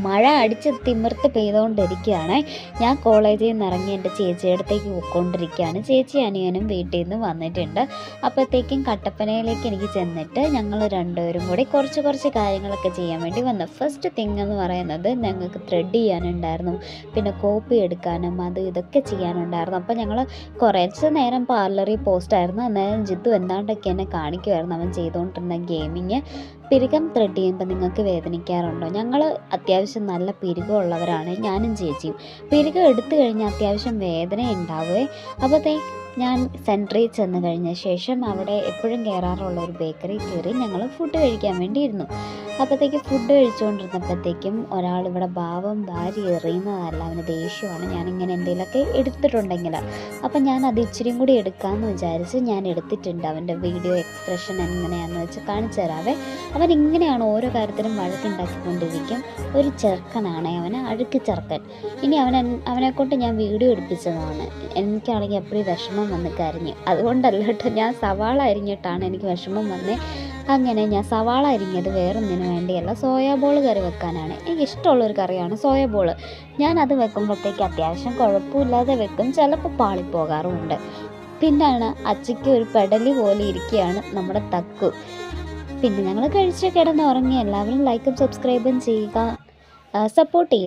മഴ അടിച്ച് തിമിർത്ത് പെയ്തുകൊണ്ടിരിക്കുകയാണ്. ഞാൻ കോളേജിൽ നിന്ന് ഇറങ്ങി എൻ്റെ ചേച്ചിയുടെ അടുത്തേക്ക് പോയിക്കൊണ്ടിരിക്കുകയാണ്. ചേച്ചി അനിയനും വീട്ടിൽ നിന്ന് വന്നിട്ടുണ്ട്. അപ്പോഴത്തേക്കും കട്ടപ്പനയിലേക്ക് എനിക്ക് ചെന്നിട്ട് ഞങ്ങൾ രണ്ടുപേരും കൂടി കുറച്ച് കാര്യങ്ങളൊക്കെ ചെയ്യാൻ വേണ്ടി വന്നു. ഫസ്റ്റ് തിങ് എന്ന് പറയുന്നത് ഞങ്ങൾക്ക് ത്രെഡ് ചെയ്യാനുണ്ടായിരുന്നു, പിന്നെ കോപ്പി എടുക്കാനും അത് ഇതൊക്കെ ചെയ്യാനുണ്ടായിരുന്നു. അപ്പോൾ ഞങ്ങൾ കുറച്ച് നേരം പാർലറിൽ പോസ്റ്റായിരുന്നു. അന്നേരം ജിത്തു എന്താണ്ടൊക്കെ എന്നെ കാണിക്കുമായിരുന്നു അവൻ ചെയ്തുകൊണ്ടിരുന്ന ഗെയിമിങ്. പിരികം ത്രെഡ് ചെയ്യുമ്പോൾ നിങ്ങൾക്ക് വേദനിക്കാറുണ്ടോ? ഞങ്ങൾ അത്യാവശ്യം നല്ല പിരികമുള്ളവരാണ്, ഞാനും ചേച്ചിയും. പിരികം എടുത്തു കഴിഞ്ഞാൽ അത്യാവശ്യം വേദന ഉണ്ടാവുകയെ. അപ്പോഴത്തേ ഞാൻ സെൻട്രിൽ ചെന്ന് കഴിഞ്ഞ ശേഷം അവിടെ എപ്പോഴും കയറാറുള്ള ഒരു ബേക്കറി കയറി ഞങ്ങൾ ഫുഡ് കഴിക്കാൻ വേണ്ടി ഇരുന്നു. അപ്പോഴത്തേക്ക് ഫുഡ് കഴിച്ചുകൊണ്ടിരുന്നപ്പോഴത്തേക്കും ഒരാൾ ഇവിടെ ഭാവം ഭാര്യ എറിയുന്നതല്ല, അവന് ദേഷ്യമാണ് ഞാനിങ്ങനെ എന്തെങ്കിലുമൊക്കെ എടുത്തിട്ടുണ്ടെങ്കിൽ. അപ്പം ഞാൻ അത് ഇച്ചിരിയും കൂടി എടുക്കാമെന്ന് വിചാരിച്ച് ഞാൻ എടുത്തിട്ടുണ്ട്. അവൻ്റെ വീഡിയോ എക്സ്പ്രഷൻ എങ്ങനെയാണെന്ന് വെച്ച് കാണിച്ചു തരാവേ. അവൻ ഇങ്ങനെയാണ് ഓരോ കാര്യത്തിലും വഴക്കുണ്ടാക്കിക്കൊണ്ടിരിക്കും. ഒരു ചെറുക്കനാണ് അവന്, അഴുക്ക് ചെറുക്കൻ. ഇനി അവനെക്കൊണ്ട് ഞാൻ വീഡിയോ എടുപ്പിച്ചതാണ്. എനിക്കാണെങ്കിൽ എപ്പോഴും വിഷമം വന്ന് കരഞ്ഞ്, അതുകൊണ്ടല്ല കേട്ടോ, ഞാൻ സവാള അരിഞ്ഞിട്ടാണ് എനിക്ക് വിഷമം വന്നത്. അങ്ങനെ ഞാൻ സവാള അരിഞ്ഞത് വേറൊന്നിനു വേണ്ടിയല്ല, സോയാ ബോൾ കറി വെക്കാനാണ്. എനിക്കിഷ്ടമുള്ളൊരു കറിയാണ് സോയാ ബോൾ. ഞാനത് വെക്കുമ്പോഴത്തേക്ക് അത്യാവശ്യം കുഴപ്പമില്ലാതെ വെക്കും, ചിലപ്പോൾ പാളിപ്പോകാറുമുണ്ട്. പിന്നാണ് അച്ചയ്ക്ക് ഒരു പെടലി പോലെ ഇരിക്കുകയാണ് നമ്മുടെ തക്കു. പിന്നെ ഞങ്ങൾ കഴിച്ച് കിടന്നുറങ്ങി. എല്ലാവരും ലൈക്കും സബ്സ്ക്രൈബും ചെയ്യുക, സപ്പോർട്ട് ചെയ്യുക.